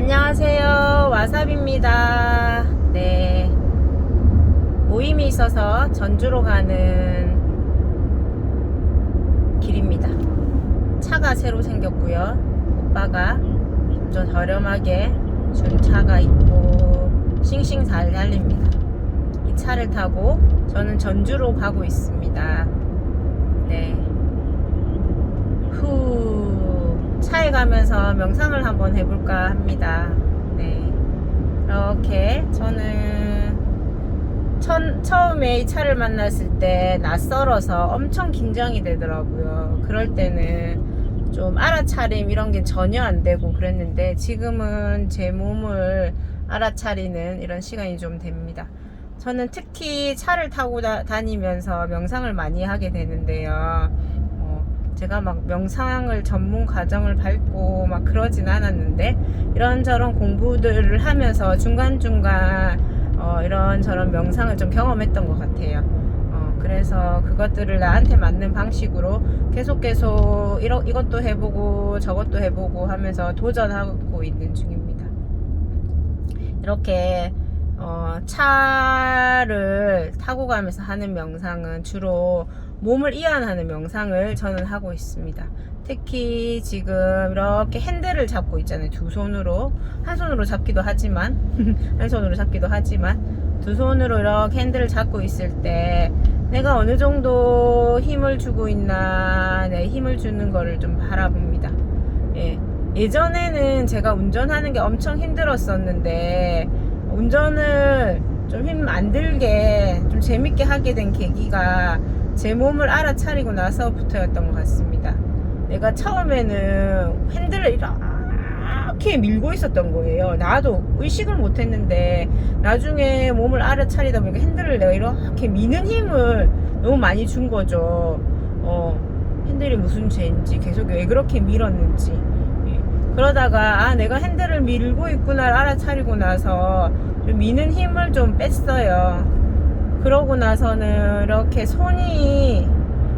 안녕하세요. 와사비입니다. 네. 모임이 있어서 전주로 가는 길입니다. 차가 새로 생겼고요. 오빠가 좀 저렴하게 준 차가 있고 싱싱 잘 달립니다. 이 차를 타고 저는 전주로 가고 있습니다. 네. 차에 가면서 명상을 한번 해볼까 합니다. 네. 이렇게 저는 처음에 이 차를 만났을 때 낯설어서 엄청 긴장이 되더라고요. 그럴 때는 좀 알아차림 이런 게 전혀 안 되고 그랬는데 지금은 제 몸을 알아차리는 이런 시간이 좀 됩니다. 저는 특히 차를 타고 다니면서 명상을 많이 하게 되는데요. 제가 막 명상을 전문 과정을 밟고 막 그러진 않았는데 이런저런 공부들을 하면서 중간중간 이런저런 명상을 좀 경험했던 것 같아요. 그래서 그것들을 나한테 맞는 방식으로 계속 이것도 해보고 저것도 해보고 하면서 도전하고 있는 중입니다. 이렇게 차를 타고 가면서 하는 명상은 주로 몸을 이완하는 명상을 저는 하고 있습니다. 특히 지금 이렇게 핸들을 잡고 있잖아요. 두 손으로. 한 손으로 잡기도 하지만 한 손으로 잡기도 하지만 두 손으로 이렇게 핸들을 잡고 있을 때 내가 어느 정도 힘을 주고 있나, 내 힘을 주는 거를 좀 바라봅니다. 예전에는 제가 운전하는 게 엄청 힘들었었는데 운전을 좀 힘 안 들게 좀 재밌게 하게 된 계기가 제 몸을 알아차리고 나서부터였던 것 같습니다. 내가 처음에는 핸들을 이렇게 밀고 있었던 거예요. 나도 의식을 못했는데 나중에 몸을 알아차리다 보니까 핸들을 내가 이렇게 미는 힘을 너무 많이 준 거죠. 핸들이 무슨 죄인지 계속 왜 그렇게 밀었는지. 그러다가 내가 핸들을 밀고 있구나 알아차리고 나서 좀 미는 힘을 좀 뺐어요. 그러고 나서는 이렇게 손이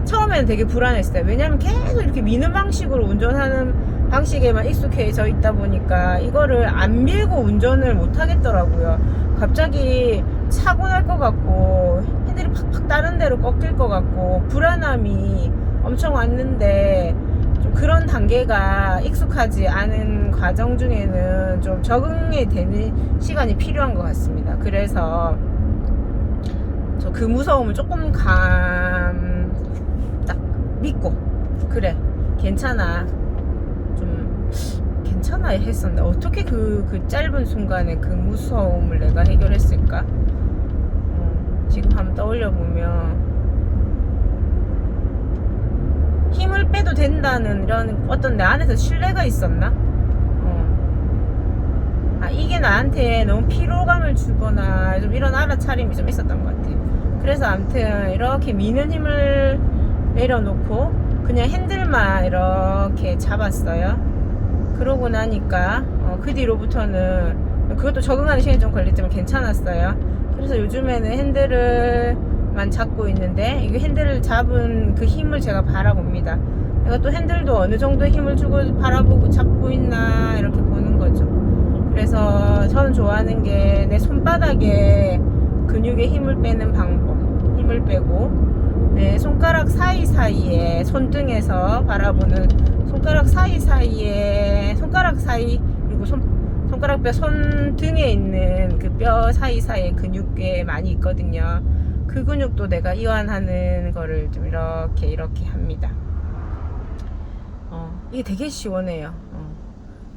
처음에는 되게 불안했어요. 왜냐면 계속 이렇게 미는 방식으로 운전하는 방식에만 익숙해져 있다 보니까 이거를 안 밀고 운전을 못 하겠더라고요. 갑자기 사고 날 것 같고 핸들이 팍팍 다른 데로 꺾일 것 같고 불안함이 엄청 왔는데 좀 그런 단계가 익숙하지 않은 과정 중에는 좀 적응이 되는 시간이 필요한 것 같습니다. 그래서 저 그 무서움을 조금 딱 믿고 그래 괜찮아 좀 괜찮아 했었는데 어떻게 그 짧은 순간에 그 무서움을 내가 해결했을까? 지금 한번 떠올려 보면 힘을 빼도 된다는 이런 어떤 내 안에서 신뢰가 있었나? 이게 나한테 너무 피로감을 주거나 좀 이런 알아차림이 좀 있었던 것 같아요. 그래서 아무튼 이렇게 미는 힘을 내려놓고 그냥 핸들만 이렇게 잡았어요. 그러고 나니까 그 뒤로부터는 그것도 적응하는 시간이 좀 걸렸지만 괜찮았어요. 그래서 요즘에는 핸들을만 잡고 있는데 이게 핸들을 잡은 그 힘을 제가 바라봅니다. 내가 또 핸들도 어느 정도 힘을 주고 바라보고 잡고 있나 이렇게 보는 거죠. 그래서 저는 좋아하는 게 내 손바닥에 근육에 힘을 빼는 방법. 힘을 빼고 내 손가락 사이사이에 손등에서 바라보는 손가락 사이사이에 손가락 사이 그리고 손가락뼈 손등에 있는 그 뼈 사이사이에 근육꽤 많이 있거든요. 그 근육도 내가 이완하는 거를 좀 이렇게 합니다. 이게 되게 시원해요.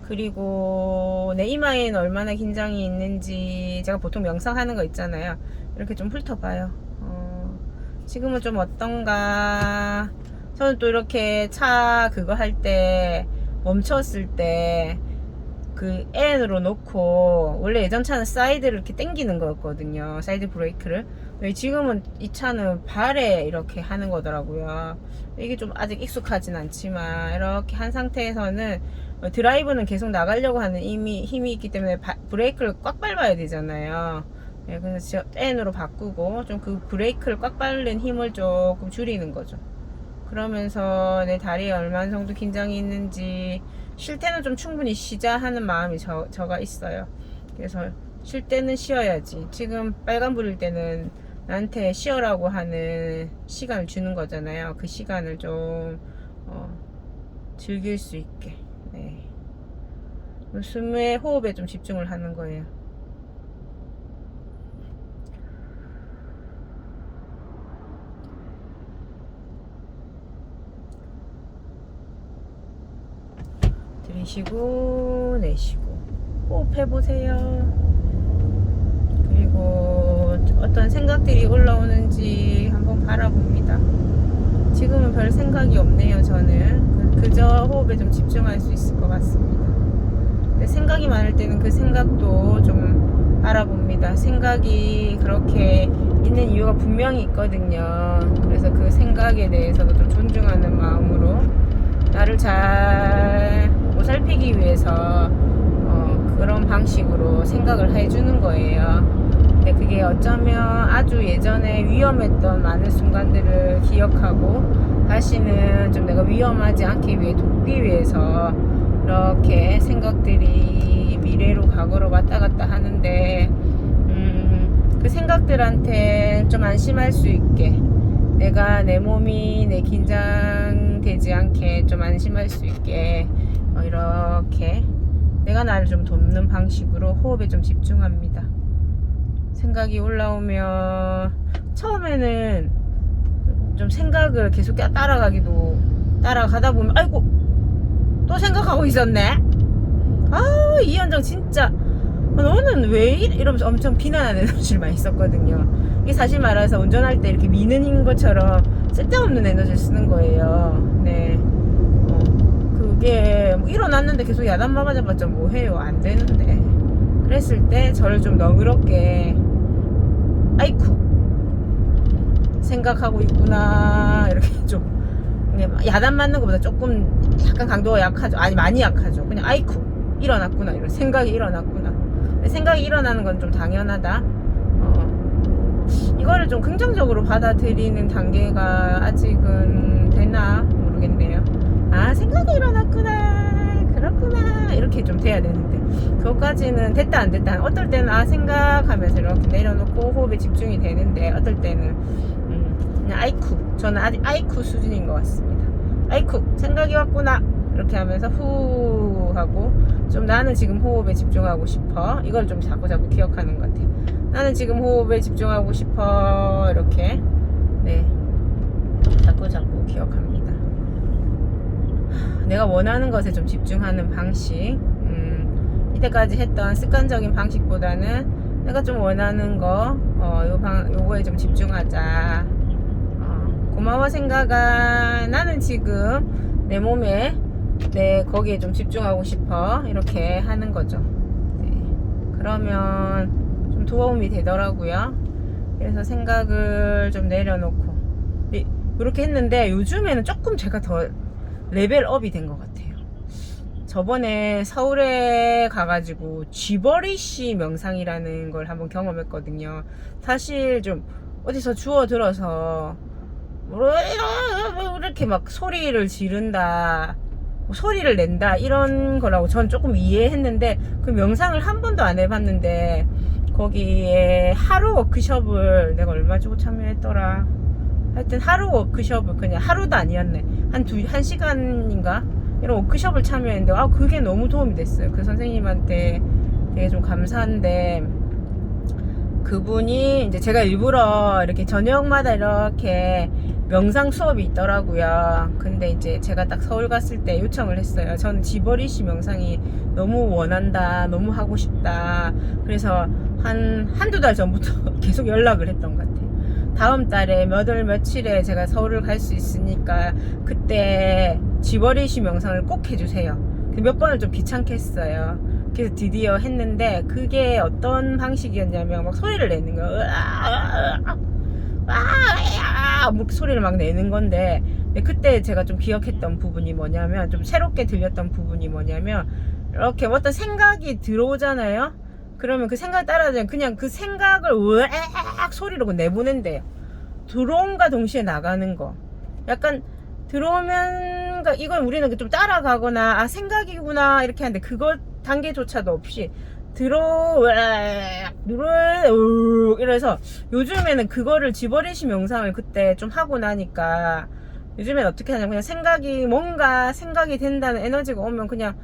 그리고 내 이마에는 얼마나 긴장이 있는지 제가 보통 명상하는 거 있잖아요. 이렇게 좀 훑어봐요. 지금은 좀 어떤가. 저는 또 이렇게 차 그거 할 때 멈췄을 때 그 N으로 놓고 원래 예전 차는 사이드를 이렇게 당기는 거였거든요. 사이드 브레이크를. 지금은 이 차는 발에 이렇게 하는 거더라고요. 이게 좀 아직 익숙하진 않지만 이렇게 한 상태에서는 드라이브는 계속 나가려고 하는 힘이 있기 때문에 브레이크를 꽉 밟아야 되잖아요. 그래서 N으로 바꾸고 좀 그 브레이크를 꽉 밟는 힘을 조금 줄이는 거죠. 그러면서 내 다리에 얼마나 정도 긴장이 있는지 쉴 때는 좀 충분히 쉬자 하는 마음이 저가 있어요. 그래서 쉴 때는 쉬어야지. 지금 빨간불일 때는 나한테 쉬어라고 하는 시간을 주는 거잖아요. 그 시간을 좀 즐길 수 있게. 네. 숨에 호흡에 좀 집중을 하는 거예요. 들이쉬고 내쉬고 호흡해 보세요. 그리고 어떤 생각들이 올라오는지 한번 바라봅니다. 지금은 별 생각이 없네요. 저는 그저 호흡에 좀 집중할 수 있을 것 같습니다. 근데 생각이 많을 때는 그 생각도 좀 바라봅니다. 생각이 그렇게 있는 이유가 분명히 있거든요. 그래서 그 생각에 대해서도 좀 존중하는 마음으로 나를 잘 보살피기 위해서 그런 방식으로 생각을 해주는 거예요. 근데 그게 어쩌면 아주 예전에 위험했던 많은 순간들을 기억하고 다시는 좀 내가 위험하지 않기 위해 돕기 위해서 이렇게 생각들이 미래로 과거로 왔다 갔다 하는데 그 생각들한테 좀 안심할 수 있게 내가 내 몸이 내 긴장되지 않게 좀 안심할 수 있게 이렇게 내가 나를 좀 돕는 방식으로 호흡에 좀 집중합니다. 생각이 올라오면 처음에는 좀 생각을 계속 따라가다 보면 아이고 또 생각하고 있었네. 아 이현정 진짜 너는 왜 이러면서 엄청 비난하는 에너지를 많이 썼거든요. 이게 사실 말해서 운전할 때 이렇게 미는 것처럼 쓸데없는 에너지를 쓰는 거예요. 네. 그게 뭐 일어났는데 계속 야단만 맞아봤자 뭐해요. 안 되는데. 그랬을 때 저를 좀 너그럽게 아이쿠 생각하고 있구나 이렇게 좀 야단 맞는 것보다 조금 약간 강도가 약하죠. 아니 많이 약하죠. 그냥 아이쿠 일어났구나 이런 생각이 일어났구나. 생각이 일어나는 건 좀 당연하다. 이거를 좀 긍정적으로 받아들이는 단계가 아직은 되나 모르겠네요. 아 생각이 일어났구나 그렇구나 이렇게 좀 돼야 되는데 그것까지는 됐다 안 됐다. 어떨 때는 아 생각하면서 이렇게 내려놓고 호흡에 집중이 되는데 어떨 때는 그냥 아이쿠 저는 아직 아이쿠 수준인 것 같습니다. 아이쿠 생각이 왔구나 이렇게 하면서 후 하고 좀 나는 지금 호흡에 집중하고 싶어. 이걸 좀 자꾸 기억하는 것 같아요. 나는 지금 호흡에 집중하고 싶어. 이렇게 네 자꾸 기억합니다. 내가 원하는 것에 좀 집중하는 방식. 이때까지 했던 습관적인 방식보다는 내가 좀 원하는 거 요거에 좀 집중하자. 고마워 생각아. 나는 지금 내 몸에 거기에 좀 집중하고 싶어. 이렇게 하는 거죠. 네. 그러면 좀 도움이 되더라고요. 그래서 생각을 좀 내려놓고 이렇게 했는데 요즘에는 조금 제가 더 레벨업이 된 것 같아요. 저번에 서울에 가가지고 쥐버리시 명상이라는 걸 한번 경험했거든요. 사실 좀 어디서 주워들어서 이렇게 막 소리를 지른다 소리를 낸다 이런 거라고 전 조금 이해했는데 그 명상을 한 번도 안 해봤는데 거기에 하루 워크숍을 내가 얼마 주고 참여했더라. 하여튼 하루 워크숍을 그냥 하루도 아니었네. 한 시간인가 이런 워크숍을 참여했는데 그게 너무 도움이 됐어요. 그 선생님한테 되게 좀 감사한데 그분이 이제 제가 일부러 이렇게 저녁마다 이렇게 명상 수업이 있더라고요. 근데 이제 제가 딱 서울 갔을 때 요청을 했어요. 저는 지버리시 명상이 너무 원한다. 너무 하고 싶다. 그래서 한두 달 전부터 계속 연락을 했던 것 같아요. 다음 달에 몇 월 며칠에 제가 서울을 갈 수 있으니까 그때 지버리시 명상을 꼭 해주세요. 몇 번을 좀 귀찮게 했어요. 그래서 드디어 했는데 그게 어떤 방식이었냐면 막 소리를 내는 거예요. 소리를 막 내는 건데 그때 제가 좀 기억했던 부분이 뭐냐면 좀 새롭게 들렸던 부분이 뭐냐면 이렇게 어떤 생각이 들어오잖아요. 그러면 그 생각 따라서 그냥 그 생각을 으악 소리로 내보낸대요. 들어온과 동시에 나가는 거. 약간 들어오면 생각, 이건 우리는 좀 따라가거나, 아, 생각이구나, 이렇게 하는데, 그거 단계조차도 없이, 이래서, 요즘에는 그거를 집어리시 명상을 그때 좀 하고 나니까, 요즘엔 어떻게 하냐면, 그냥 생각이, 뭔가 생각이 된다는 에너지가 오면 그냥,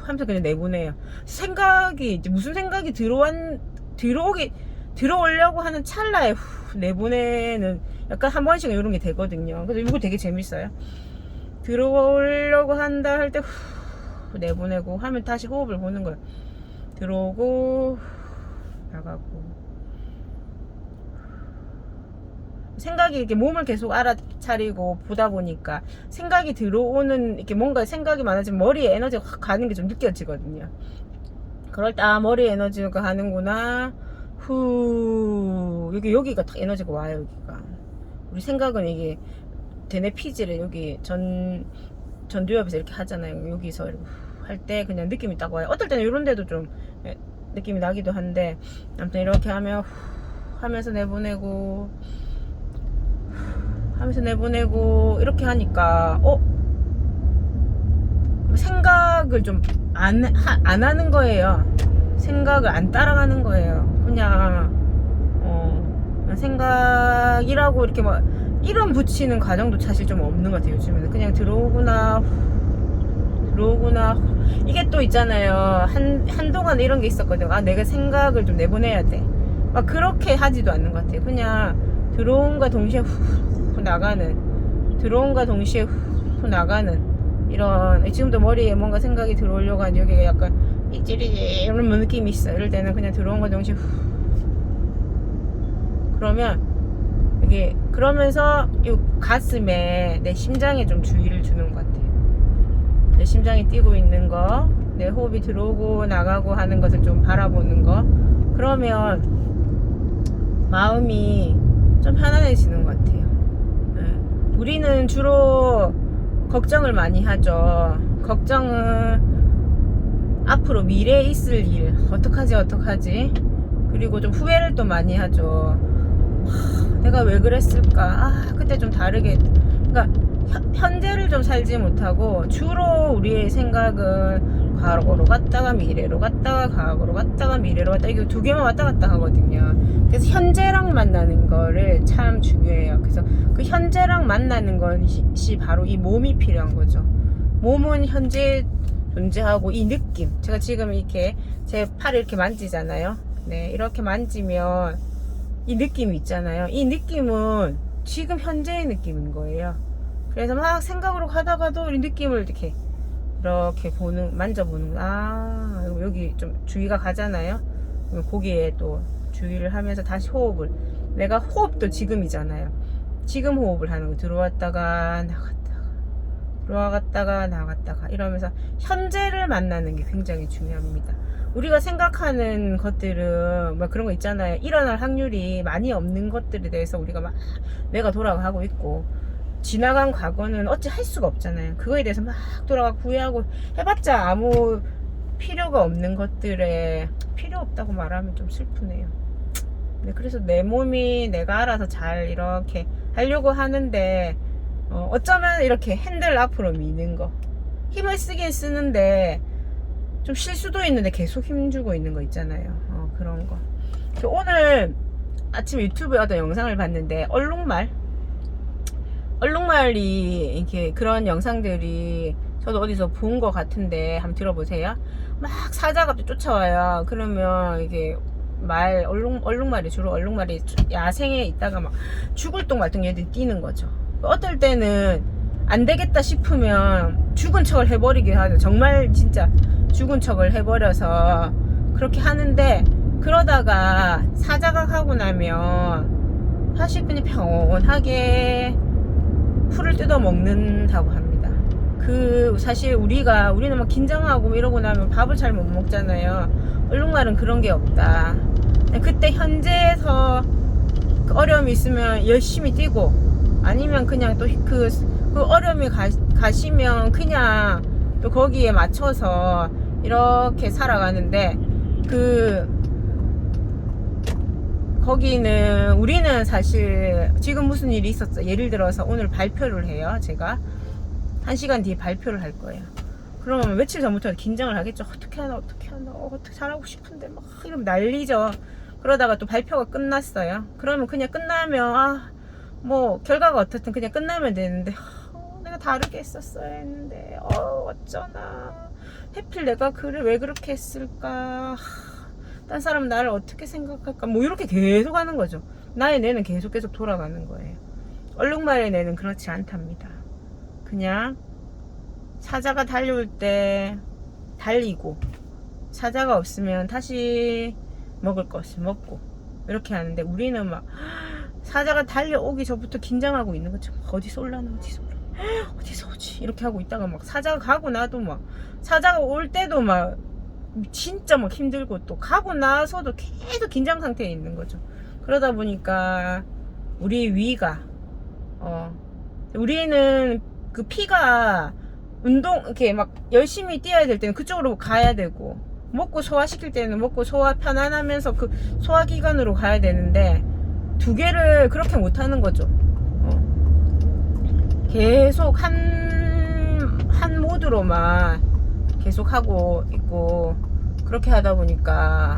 하면서 그냥 내보내요. 생각이, 이제 무슨 생각이 들어오려고 하는 찰나에, 내보내는, 약간 한 번씩은 이런 게 되거든요. 그래서 이거 되게 재밌어요. 들어오려고 한다 할 때 내보내고 하면 다시 호흡을 보는 거예요. 들어오고 나가고. 생각이 이렇게 몸을 계속 알아차리고 보다 보니까 생각이 들어오는, 이렇게 뭔가 생각이 많아지면 머리에 에너지가 확 가는 게 좀 느껴지거든요. 그럴 때, 아, 머리에 에너지가 가는구나. 여기가 딱 에너지가 와요. 여기가. 우리 생각은 이게 대뇌 피지를 여기 전두엽에서 이렇게 하잖아요. 여기서 할 때 그냥 느낌이 딱 와요. 어떨 때는 이런 데도 좀 느낌이 나기도 한데, 아무튼 이렇게 하면 하면서 내보내고 이렇게 하니까 생각을 좀 안 하는 거예요. 생각을 안 따라가는 거예요. 그냥 생각이라고 이렇게 막 이름 붙이는 과정도 사실 좀 없는 것 같아요. 요즘에는 그냥 들어오구나 이게 또 있잖아요. 한동안 이런 게 있었거든요. 아, 내가 생각을 좀 내보내야 돼. 막 그렇게 하지도 않는 것 같아요. 그냥 들어옴과 동시에 후 나가는, 들어옴과 동시에 후 나가는, 이런, 지금도 머리에 뭔가 생각이 들어오려고 하는데 여기가 약간 찌릿 이런 느낌이 있어. 이럴 때는 그냥 들어옴과 동시에 그러면 이게, 그러면서 이 가슴에, 내 심장에 좀 주의를 주는 것 같아요. 내 심장이 뛰고 있는 거, 내 호흡이 들어오고 나가고 하는 것을 좀 바라보는 거. 그러면 마음이 좀 편안해지는 것 같아요. 우리는 주로 걱정을 많이 하죠. 걱정은 앞으로 미래에 있을 일, 어떡하지, 그리고 좀 후회를 또 많이 하죠. 내가 왜 그랬을까? 그때 좀 다르게, 그러니까 현재를 좀 살지 못하고 주로 우리의 생각은 과거로 갔다가 미래로 갔다가 과거로 갔다가 미래로 갔다가, 이게 두 개만 왔다 갔다 하거든요. 그래서 현재랑 만나는 거를 참 중요해요. 그래서 그 현재랑 만나는 것이 바로 이 몸이 필요한 거죠. 몸은 현재 존재하고, 이 느낌, 제가 지금 이렇게 제 팔을 이렇게 만지잖아요. 네, 이렇게 만지면 이 느낌이 있잖아요. 이 느낌은 지금 현재의 느낌인 거예요. 그래서 막 생각으로 가다가도 이 느낌을 이렇게 만져보는, 여기 좀 주의가 가잖아요. 거기에 또 주의를 하면서 다시 호흡을, 내가 호흡도 지금이잖아요. 지금 호흡을 하는 거, 들어왔다가 나갔다가 이러면서 현재를 만나는 게 굉장히 중요합니다. 우리가 생각하는 것들은 막 그런 거 있잖아요. 일어날 확률이 많이 없는 것들에 대해서 우리가 막 내가 돌아가고 있고, 지나간 과거는 어찌 할 수가 없잖아요. 그거에 대해서 막 돌아가고 후회하고 해봤자 아무 필요가 없는 것들에 필요 없다고 말하면 좀 슬프네요. 네, 그래서 내 몸이 내가 알아서 잘 이렇게 하려고 하는데, 어쩌면 이렇게 핸들 앞으로 미는 거, 힘을 쓰긴 쓰는데 좀 쉴 수도 있는데 계속 힘주고 있는 거 있잖아요. 그런 거. 오늘 아침에 유튜브에 어떤 영상을 봤는데, 얼룩말이 이렇게, 그런 영상들이 저도 어디서 본 것 같은데 한번 들어보세요. 막 사자가 쫓아와요. 그러면 이게 주로 얼룩말이 야생에 있다가 막 죽을 똥 말똥 얘들이 뛰는 거죠. 어떨 때는 안 되겠다 싶으면 죽은 척을 해버리게 하죠. 정말 진짜 죽은 척을 해버려서 그렇게 하는데, 그러다가 사자가 가고 나면 사실 그냥 평온하게 풀을 뜯어 먹는다고 합니다. 사실 우리는 막 긴장하고 이러고 나면 밥을 잘 못 먹잖아요. 얼룩말은 그런 게 없다. 그때 현재에서 그 어려움이 있으면 열심히 뛰고, 아니면 그냥 또 그 어려움이 가시면 그냥 또 거기에 맞춰서 이렇게 살아가는데, 거기는, 우리는 사실 지금 무슨 일이 있었어, 예를 들어서 오늘 발표를 해요. 제가 1시간 뒤에 발표를 할 거예요. 그러면 며칠 전부터 긴장을 하겠죠. 어떻게 하나 어떻게 잘하고 싶은데 막 이러면 난리죠. 그러다가 또 발표가 끝났어요. 그러면 그냥 끝나면 뭐 결과가 어떻든 그냥 끝나면 되는데 내가 다르게 했었어야 했는데 어쩌나 하필 내가 글을 왜 그렇게 했을까, 딴 사람은 나를 어떻게 생각할까, 뭐 이렇게 계속 하는 거죠. 나의 뇌는 계속 돌아가는 거예요. 얼룩말의 뇌는 그렇지 않답니다. 그냥 사자가 달려올 때 달리고, 사자가 없으면 다시 먹을 것을 먹고, 이렇게 하는데 우리는 막 사자가 달려오기 전부터 긴장하고 있는 거죠. 어디서 올라나 어디서 오지 이렇게 하고 있다가 막 사자가 가고 나도 막, 사자가 올 때도 막 진짜 막 힘들고, 또 가고 나서도 계속 긴장 상태에 있는 거죠. 그러다 보니까 우리 위가 우리는 그 피가 운동 이렇게 막 열심히 뛰어야 될 때는 그쪽으로 가야 되고, 먹고 소화시킬 때는 먹고 소화 편안하면서 그 소화기관으로 가야 되는데 두 개를 그렇게 못 하는 거죠. 계속 한 모드로만 계속 하고 있고, 그렇게 하다 보니까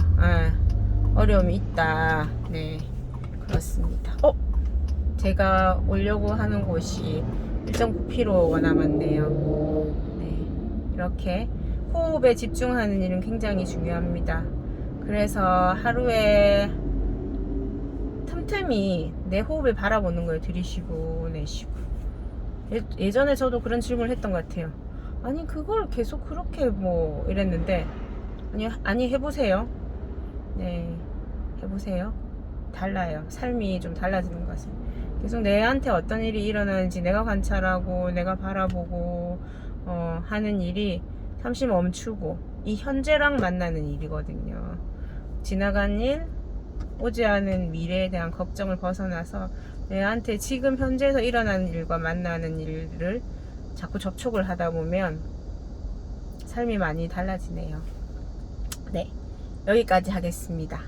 어려움이 있다. 네, 그렇습니다. 제가 오려고 하는 곳이 1.9km가 남았네요. 네, 이렇게 호흡에 집중하는 일은 굉장히 중요합니다. 그래서 하루에 틈틈이 내 호흡을 바라보는 거예요. 들이쉬고 내쉬고. 예전에 저도 그런 질문을 했던 것 같아요. 아니 그걸 계속 그렇게 뭐 이랬는데, 아니 해보세요. 네, 해보세요. 달라요. 삶이 좀 달라지는 것 같습니다. 계속 내한테 어떤 일이 일어나는지 내가 관찰하고 내가 바라보고 하는 일이 잠시 멈추고 이 현재랑 만나는 일이거든요. 지나간 일, 오지 않은 미래에 대한 걱정을 벗어나서 내한테 지금 현재에서 일어나는 일과 만나는 일을 자꾸 접촉을 하다 보면 삶이 많이 달라지네요. 네, 여기까지 하겠습니다.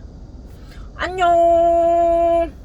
안녕.